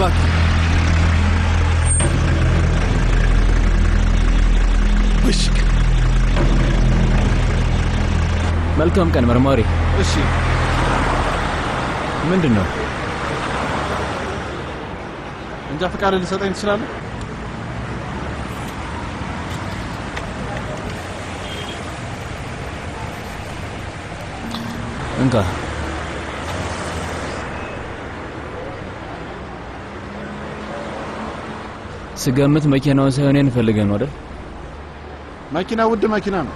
እባክህ። ብሽቅ መልካም ቀን መርማሪ። እሺ ምንድነው? እንጃ ፈቃድ ልሰጠኝ ትችላለህ? እንካ። ስገምት መኪናውን ሳይሆን እንፈልገን ነው አይደል? መኪና ውድ መኪና ነው።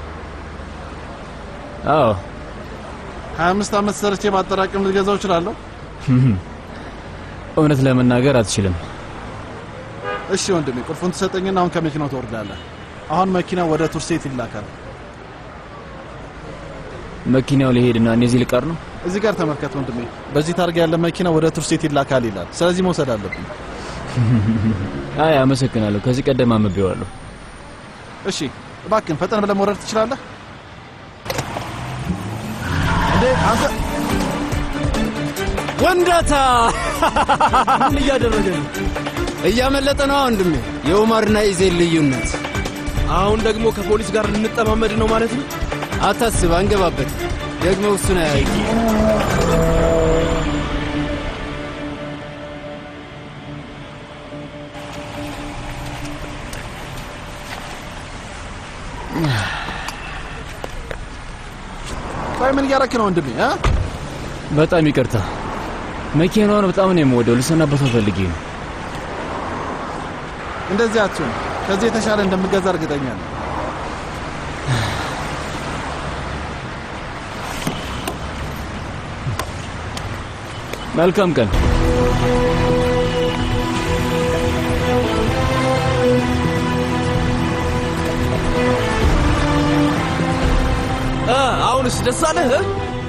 አዎ 25 ዓመት ሰርቼ ባጠራቅም ልገዛው እችላለሁ። እውነት ለመናገር አትችልም። እሺ ወንድሜ ቁልፉን ትሰጠኝና አሁን ከመኪናው ትወርዳለህ። አሁን መኪናው ወደ ቱርሴት ይላካል። መኪናው ሊሄድና እዚህ ሊቀር ነው። እዚህ ጋር ተመልከት ወንድሜ፣ በዚህ ታርጋ ያለ መኪና ወደ ቱርሴት ይላካል ይላል። ስለዚህ መውሰድ አለብኝ። አይ አመሰግናለሁ፣ ከዚህ ቀደም አንብቤዋለሁ። እሺ እባክህን ፈጠን ብለህ መውረድ ትችላለህ? እንዴ አንተ ወንዳታ ምን እያደረገ ነው? እያመለጠ ነው ወንድሜ። የኡመርና ኢዜል ልዩነት። አሁን ደግሞ ከፖሊስ ጋር እንጠማመድ ነው ማለት ነው? አታስብ፣ አንገባበት። ደግሞ እሱን አያይ። ቆይ ምን እያደረክ ነው ወንድሜ? በጣም ይቅርታ፣ መኪናውን በጣም ነው የምወደው። ልሰናበተው ፈልጌ ነው። እንደዚህ አትሁን። ከዚህ የተሻለ እንደምገዛ እርግጠኛ ነኝ። መልካም ቀን። አሁንስ ደስ አለህ?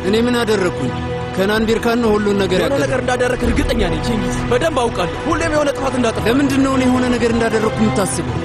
እኔ ምን አደረኩኝ? ከናን ቢርካን ነው ሁሉን ነገር የሆነ ነገር እንዳደረክ እርግጠኛ ነኝ። ቼንጊዝ በደንብ አውቃለሁ። ሁሌም የሆነ ጥፋት እንዳጠፋ። ለምንድን ነው እኔ የሆነ ነገር እንዳደረኩ የምታስበው?